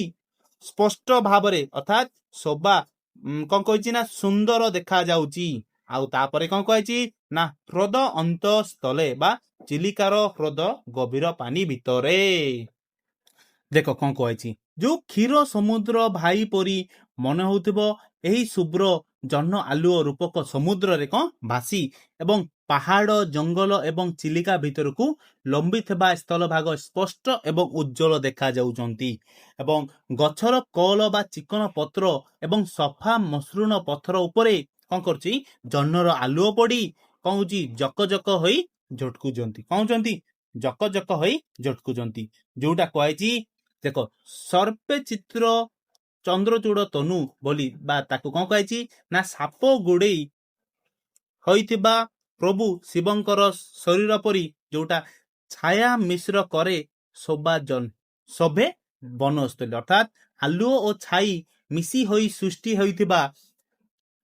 ସ୍ପଷ୍ଟ ଭାବରେ ଅର୍ଥାତ୍ ଶୋଭା କ'ଣ କହିଛି ନା ସୁନ୍ଦର ଦେଖାଯାଉଛି। ଆଉ ତାପରେ କ'ଣ କହିଛି ନା ହ୍ରଦ ଅନ୍ତଃସ୍ଥଳେ ବା ଚିଲିକାର ହ୍ରଦ ଗଭୀର ପାଣି ଭିତରେ ଦେଖ କ'ଣ କୁହାଯାଇଛି ଯୋଉ କ୍ଷୀର ସମୁଦ୍ର ଭାଇ ପରି ମନେ ହେଉଥିବ ଏହି ଶୁଭ୍ର ଜହ୍ନ ଆଲୁଅ ରୂପକ ସମୁଦ୍ରରେ କ'ଣ ଭାସି ଏବଂ ପାହାଡ଼ ଜଙ୍ଗଲ ଏବଂ ଚିଲିକା ଭିତରକୁ ଲମ୍ବିଥିବା ସ୍ଥଳଭାଗ ସ୍ପଷ୍ଟ ଏବଂ ଉଜ୍ଜଳ ଦେଖାଯାଉଛନ୍ତି ଏବଂ ଗଛର କଅଳ ବା ଚିକଣ ପତ୍ର ଏବଂ ସଫା ମସୃଣ ପଥର ଉପରେ କ'ଣ କରୁଛି ଜହ୍ନର ଆଲୁଅ ପଡ଼ି କ'ଣ ହଉଛି ଜକ ହୋଇ ଝଟକୁଛନ୍ତି କ'ଣ ହଉଛନ୍ତି ଜକ ହୋଇ ଝଟକୁଛନ୍ତି ଯୋଉଟା କୁହାଯାଇଛି ଦେଖ ସର୍ପେ ଚିତ୍ର ଚନ୍ଦ୍ରଚୂଡ଼ ତନୁ ବୋଲି ବା ତାକୁ କ'ଣ କୁହାଯାଇଛି ନା ସାପ ଗୋଡ଼େଇ ହୋଇଥିବା ପ୍ରଭୁ ଶିବଙ୍କର ଶରୀର ପରି ଯୋଉଟା ଛାୟା ମିଶ୍ର କରେ ଶୋଭେ ବନସ୍ଥଳୀ ଅର୍ଥାତ୍ ଆଲୁଅ ଓ ଛାଇ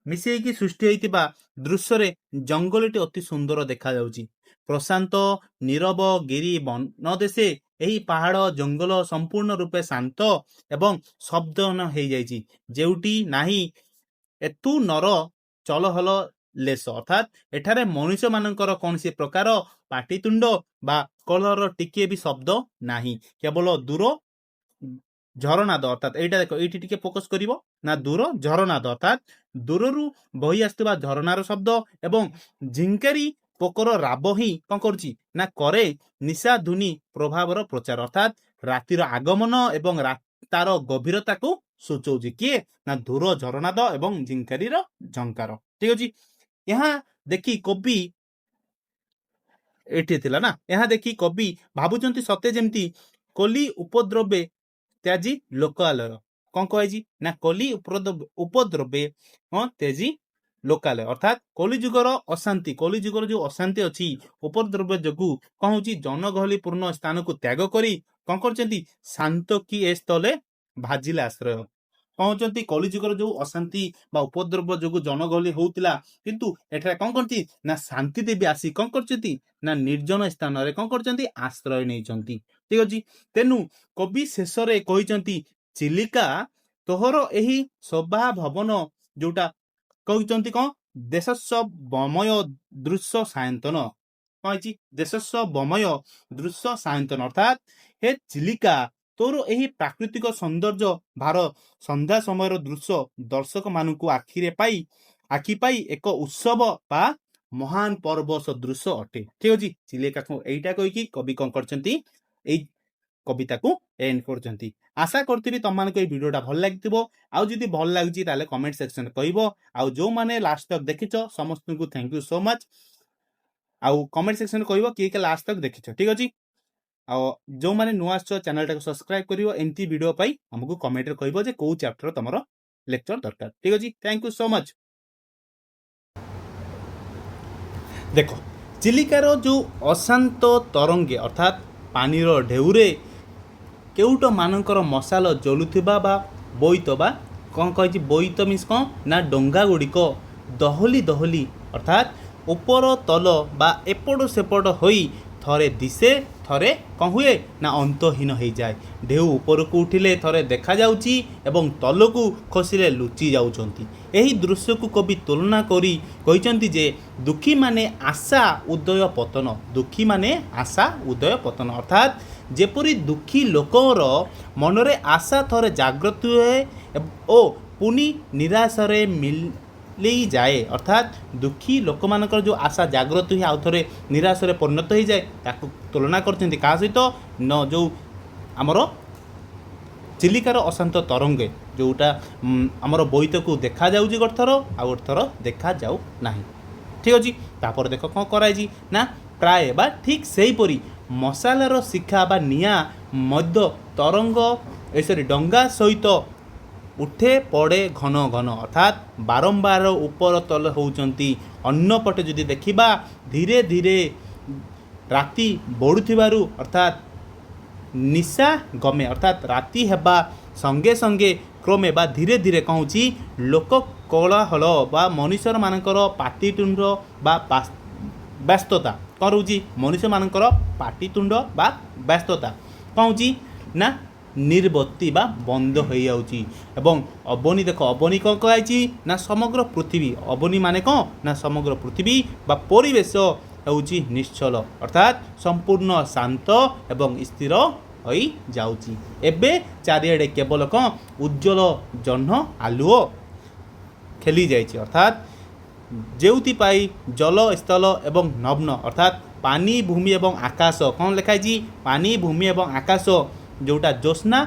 ମିଶିକି ସୃଷ୍ଟି ହୋଇଥିବା ଦୃଶ୍ୟରେ ଜଙ୍ଗଲଟି ଅତି ସୁନ୍ଦର ଦେଖାଯାଉଛି। ପ୍ରଶାନ୍ତ ନୀରବ ଗିରି ବନଦେଶେ ଏହି ପାହାଡ଼ ଜଙ୍ଗଲ ସମ୍ପୂର୍ଣ୍ଣ ରୂପେ ଶାନ୍ତ ଏବଂ ଶବ୍ଦହୀନ ହେଇଯାଇଛି ଯେଉଁଠି ନାହିଁ ଏତୁ ନର ଚଳହଲ ଲେସ ଅର୍ଥାତ୍ ଏଠାରେ ମଣିଷ ମାନଙ୍କର କୌଣସି ପ୍ରକାର ପାଟିତୁଣ୍ଡ ବା କଳର ଟିକିଏ ବି ଶବ୍ଦ ନାହିଁ କେବଳ ଦୂର ଝରନାଦ ଅର୍ଥାତ୍ ଏଇଟା ଦେଖ ଏଇଠି ଟିକେ ଫୋକସ କରିବ ନା ଦୂର ଝରନାଦ ଅର୍ଥାତ୍ ଦୂରରୁ ବହି ଆସୁଥିବା ଝରଣାର ଶବ୍ଦ ଏବଂ ଝିଙ୍କାରୀ ପୋକର ରାବ ହିଁ କ'ଣ କରୁଛି ନା କରେ ନିଶା ଧୁନି ପ୍ରଭାବର ପ୍ରଚାର ଅର୍ଥାତ୍ ରାତିର ଆଗମନ ଏବଂ ତାର ଗଭୀରତାକୁ ସୂଚଉଛି କିଏ ନା ଦୂର ଝରଣାଦ ଏବଂ ଝିଙ୍କାରୀର ଝଙ୍କାର ଠିକ ଅଛି। ଏହା ଦେଖି କବି ଏଠି ଥିଲା ନା ଏହା ଦେଖି କବି ଭାବୁଛନ୍ତି ସତେ ଯେମିତି କଲି ଉପଦ୍ରବେ ତ୍ୟାଜି ଲୋକାଲୟ କ'ଣ କୁହାଯାଇଛି ନା କଲି ଉପଦ୍ରବେ ତେଜି ଲୋକାଲୟ ଅର୍ଥାତ୍ କଲିଯୁଗର ଅଶାନ୍ତି କଲିଯୁଗର ଯୋଉ ଅଶାନ୍ତି ଅଛି ଉପଦ୍ରବ୍ୟ ଯୋଗୁ କ'ଣ ହଉଛି ଜନଗହଳି ପୂର୍ଣ୍ଣ ସ୍ଥାନକୁ ତ୍ୟାଗ କରି କ'ଣ କରୁଛନ୍ତି ଶାନ୍ତ କି ଏ ସ୍ଥଳେ ଭାଜିଲେ ଆଶ୍ରୟ କହୁଛନ୍ତି କଲିଯୁଗର ଯୋଉ ଅଶାନ୍ତି ବା ଉପଦ୍ରବ ଯୋଗୁ ଜନଗହଳି ହଉଥିଲା କିନ୍ତୁ ଏଠାରେ କ'ଣ କରୁଛି ନା ଶାନ୍ତି ଦେବୀ ଆସି କ'ଣ କରୁଛନ୍ତି ନା ନିର୍ଜନ ସ୍ଥାନରେ କ'ଣ କରୁଛନ୍ତି ଆଶ୍ରୟ ନେଇଛନ୍ତି ଠିକ ଅଛି। ତେଣୁ କବି ଶେଷରେ କହିଛନ୍ତି ଚିଲିକା ତୋହର ଏହି ସଭା ଭବନ ଯୋଉଟା କହିଛନ୍ତି କ'ଣ ଦେଶସ୍ୱ ବମୟ ଦୃଶ୍ୟ ସାୟନ୍ତନ କ'ଣ ହେଇଛି ଦେଶସ୍ୱ ବମୟ ଦୃଶ୍ୟ ସାୟନ୍ତନ ଅର୍ଥାତ୍ ହେ ଚିଲିକା ତୋର ଏହି ପ୍ରାକୃତିକ ସୌନ୍ଦର୍ଯ୍ୟ ଭାର ସନ୍ଧ୍ୟା ସମୟର ଦୃଶ୍ୟ ଦର୍ଶକ ମାନଙ୍କୁ ଆଖି ପାଇ ଏକ ଉତ୍ସବ ବା ମହାନ ପର୍ବ ସଦୃଶ ଅଟେ ଠିକ ଅଛି। ଚିଲିକାକୁ ଏଇଟା କହିକି କବି କ'ଣ କରିଛନ୍ତି ଏଇ କବିତାକୁ ଏଣ୍ଡ କରୁଛନ୍ତି। ଆଶା କରୁଥିବି ତମମାନଙ୍କୁ ଏଇ ଭିଡ଼ିଓଟା ଭଲ ଲାଗିଥିବ ଆଉ ଯଦି ଭଲ ଲାଗୁଛି ତାହେଲେ କମେଣ୍ଟ ସେକ୍ସନରେ କହିବ ଆଉ ଯୋଉମାନେ ଲାଷ୍ଟ ତକ ଦେଖିଛ ସମସ୍ତଙ୍କୁ ଥ୍ୟାଙ୍କ ୟୁ ସୋ ମଚ୍ ଆଉ କମେଣ୍ଟ ସେକ୍ସନରେ କହିବ କିଏ କିଏ ଲାଷ୍ଟ ତକ ଦେଖିଛ ଠିକ ଅଛି। ଆଉ ଯୋଉମାନେ ନୂଆ ଆସିଛ ଚ୍ୟାନେଲଟାକୁ ସବସ୍କ୍ରାଇବ କରିବ ଏମିତି ଭିଡ଼ିଓ ପାଇଁ ଆମକୁ କମେଣ୍ଟରେ କହିବ ଯେ କୋଉ ଚାପ୍ଟର ତମର ଲେକ୍ଚର ଦରକାର ଠିକ ଅଛି। Thank you so much. ଦେଖ ଚିଲିକାର ଯୋଉ ଅଶାନ୍ତ ତରଙ୍ଗେ ଅର୍ଥାତ୍ ପାଣିର ଢେଉରେ କେଉଟ ମାନଙ୍କର ମଶାଲ ଜଳୁଥିବା ବା ବୋଇତ ବା କ'ଣ କହିଛି ବୋଇତ ମିନ୍ସ କ'ଣ ନା ଡଙ୍ଗା ଗୁଡ଼ିକ ଦହଲି ଅର୍ଥାତ୍ ଉପର ତଳ ବା ଏପଟ ସେପଟ ହୋଇ ଥରେ ଦିଶେ ଥରେ କ'ଣ ହୁଏ ନା ଅନ୍ତହୀନ ହେଇଯାଏ ଢେଉ ଉପରକୁ ଉଠିଲେ ଥରେ ଦେଖାଯାଉଛି ଏବଂ ତଳକୁ ଖସିଲେ ଲୁଚି ଯାଉଛନ୍ତି। ଏହି ଦୃଶ୍ୟକୁ କବି ତୁଳନା କରି କହିଛନ୍ତି ଯେ ଦୁଃଖୀମାନେ ଆଶା ଉଦୟ ପତନ ଅର୍ଥାତ୍ ଯେପରି ଦୁଃଖୀ ଲୋକର ମନରେ ଆଶା ଥରେ ଜାଗ୍ରତ ହୁଏ ଓ ପୁଣି ନିରାଶାରେ ମିଳିଯାଏ ଅର୍ଥାତ୍ ଦୁଃଖୀ ଲୋକମାନଙ୍କର ଯେଉଁ ଆଶା ଜାଗ୍ରତ ହୁଏ ଆଉ ଥରେ ନିରାଶାରେ ପରିଣତ ହୋଇଯାଏ ତାକୁ ତୁଳନା କରିଛନ୍ତି କାହା ସହିତ ଯେଉଁ ଆମର ଚିଲିକାର ଅଶାନ୍ତ ତରଙ୍ଗେ ଯେଉଁଟା ଆମର ବୋଇତକୁ ଦେଖାଯାଉଛି ଗୋଟେ ଥର ଆଉ ଗୋଟେ ଥର ଦେଖାଯାଉ ନାହିଁ ଠିକ ଅଛି। ତାପରେ ଦେଖ କ'ଣ କରାଯାଇଛି ନା ପ୍ରାୟ ବା ଠିକ୍ ସେହିପରି ମଶାଲର ଶିଖା ବା ନିଆଁ ମଧ୍ୟ ଡଙ୍ଗା ସହିତ ଉଠେ ପଡ଼େ ଘନ ଅର୍ଥାତ୍ ବାରମ୍ବାର ଉପର ତଳ ହେଉଛନ୍ତି। ଅନ୍ୟପଟେ ଯଦି ଦେଖିବା ଧୀରେ ଧୀରେ ରାତି ବଢ଼ୁଥିବାରୁ ଅର୍ଥାତ୍ निशा गमे अर्थात राति हेबा संगे संगे क्रमे बा धीरे धीरे कौन लोक कोलाहल बा मनुष्य मानकर पाटितुंड बा व्यस्तता कौन रोची मनुष्य मानकर पाटितुंड बा व्यस्तता कौन ना निर्बत्ती बा बंद हो जाउची एवं अबनी देख अबनी कौन कही ना समग्र पृथ्वी अबनी माने कौन ना समग्र पृथ्वी बा परिवेश होउची निश्चल अर्थात संपूर्ण शांत एवं स्थिर हो जाउची एबे चारिआडे केवल कौन उज्जवल जह्न आलुओ खेली जाइए अर्थात जेउथिपाई जल स्थल एवं नग्न अर्थात पानी भूमि एवं आकाश कौन लिखाई पानी भूमि एवं आकाश जोटा ज्योत्स्ना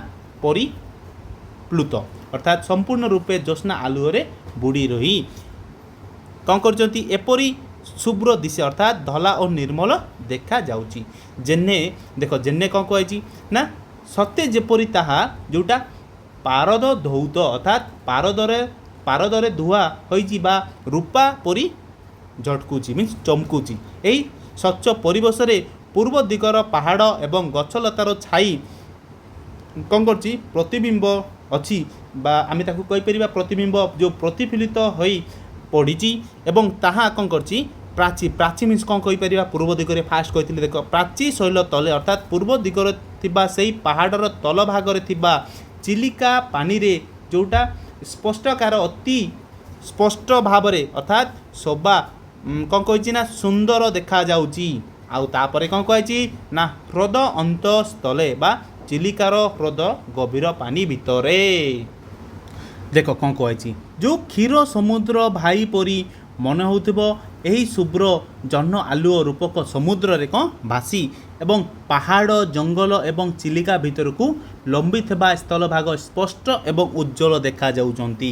परी प्लुत अर्थात संपूर्ण रूपे ज्योत्स्ना आलुओरे बुड़ी रही कौन करचंती एपरी शुभ्र दिशे अर्थात धला और निर्मल देखा जाउची जेने देख जेने कौन कही ना सत्य जेपरी ताहा जोटा पारद धौत अर्थात पारदरे धुआ होइची बा रूपा परी झटकुची मीन्स चमकुची एई स्वच्छ परिवेश रे पूर्व दिगर पहाड़ एवं गछलतार छाई कौन कर प्रतिबिंब अच्छी बा आम ताकू कहीपर प्रतिबिंब जो प्रतिफलित हो पड़ी एवं ताहा कौन कर प्राची प्राची मीन्स कौन कहीपर पूर्व दिगरे फास्ट कही देख प्राची शैल तले अर्थात पूर्व दिगरे थिबा सेही पहाड़र तल भागरे थिबा चिलिका पानी रे जोटा स्पष्टकार अति स्पष्ट भाव अर्थात शोभा कौन कही ना सुंदर देखा जाउची आउ तापरे कौन कही ना ह्रद अंत स्थले बा चिलिकार ह्रद गभीर पानी भितरे देख कौन कही जो क्षीर समुद्र भाई परी मन होउथिबो एही शुभ्र जह्न आलुओ रूपक समुद्र रे कौन भासी एवं पहाड़ जंगल एवं चिलिका भितर को लंबी थिबा स्थल भाग स्पष्ट एवं उज्जवल देखा जाउचंती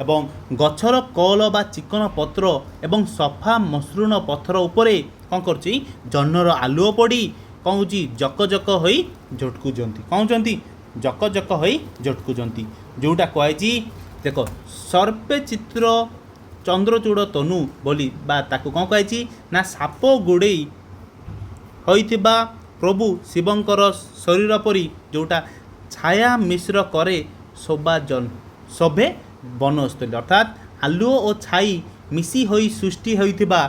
एवं गछर कल बा चिकन पत्र एवं सफा मसृण पत्थर उपरे कौन करछि जह्नर आलुओ पड़ी कौन होची जक जक होई झटकुचंती कौन चंती जक जक होई झटकुचंती जोटा कही देख सर्पे चित्र चंद्रचूड़ तनु बोली बा ताकू कौन कही ना साप गुड़े होइथिबा प्रभु शिवंकर शरीर परी जोटा छाया मिश्र करे शोभे बनस्थली अर्थात आलुओ और छाई मिसी होई सृष्टि होइथिबा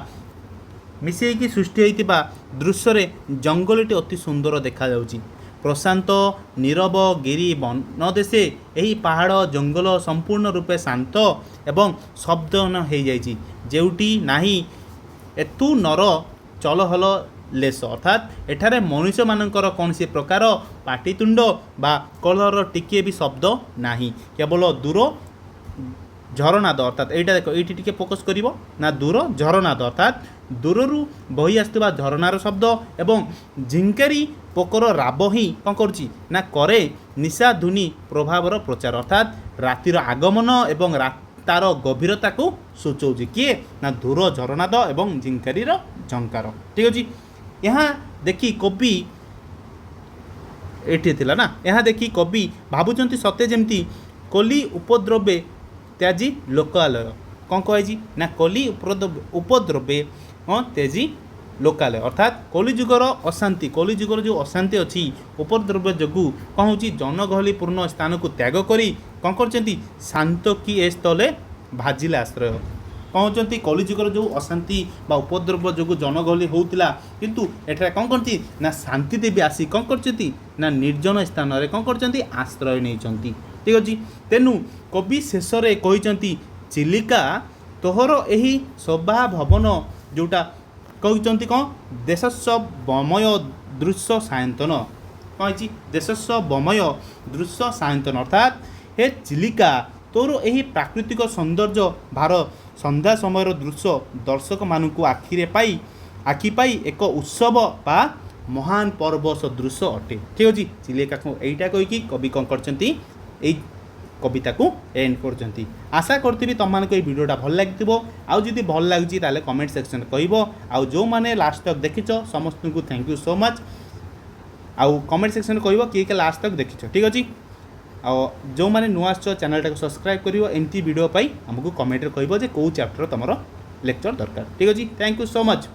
मिसेकी सृष्टि होइथिबा दृश्य रे जंगलटी अति सुंदर देखा जाउची प्रशांत नीरव गिरी वनदेशे एही पहाड़ जंगल संपूर्ण रूपे शांत एवं शब्दन हो जाइछि जेउटी नाही एतु नर चलहल लेस अर्थात एठारे मनुष्य मानकर कौन से प्रकार पाटितुंड बा कलर टिके भी शब्द नाही केवल दूर झरनाद अर्थात यहाँ देख ये टिके फोकस कर ना दूर झरनाद अर्थात दूररू बही आसुवा झरनार शब्द एवं झिंकेरी पोकर राब ही कौन करुच्ची ना करे निशा धुनी प्रभावर प्रचार अर्थात रातिर आगमन एवं तार गभीरता को सूचौची किए ना दूर झरनाद एवं झिंकारीर झंकार ठीक अच्छे यहाँ देखी कवि एठी थिला ना यहाँ देखी कवि भावुंट सत्य जमती कली उपद्रवे त्याजी लोकालय कौन कही ना कली उपद्रवे तेजी लोकालय अर्थात कलिजुगर अशांति कलिजुगर जो अशांति अच्छी उपद्रव्य जोगु कौन हो जनगहलीपूर्ण स्थान को त्याग करी कौन कर शांत की ए स्थले भाजिले आश्रय कौन कहते कलिजुगर जो अशांति बा उपद्रव्य जो जनगहली होता किंतु एठारे कौन करती ना शांति देवी आसी कौन करती ना निर्जन स्थान रे कौन करती आश्रय नहीं ठीक अच्छे तेणु कवि शेष में कहते चिलिका तोहर यही शोभा भवन जोटा कहते कौन देशस्व बमय दृश्य सायंतन कही देशस्व बमय दृश्य सायंतन अर्थात हे चिलिका तोर यही प्राकृतिक सौंदर्य भार संध्या समय दृश्य दर्शक मानू आखि पाई एक उत्सव बा महान पर्व सदृश अटे ठीक अच्छे चिलिका को यहीटा कहीकि कवि कौन करछंती एई कविता को एंड करछंती आशा करती तुम मानक ये वीडियोटा भल लगी आउ जदि भल लगी ताले कमेंट सेक्शन कहब आउ जो माने लास्ट तक देखिछ समस्त को थैंक यू सो मच आउ कमेंट सेक्शन कहब किए लास्ट तक देखिछ ठीक अच्छे आउ जो माने नुआ चैनल टाक सब्सक्राइब करिवो एमती वीडियो पाई हमको कमेंट रे कहबो जे को चैप्टर तमरो लेक्चर दरकार ठीक अच्छे थैंक यू सो मच।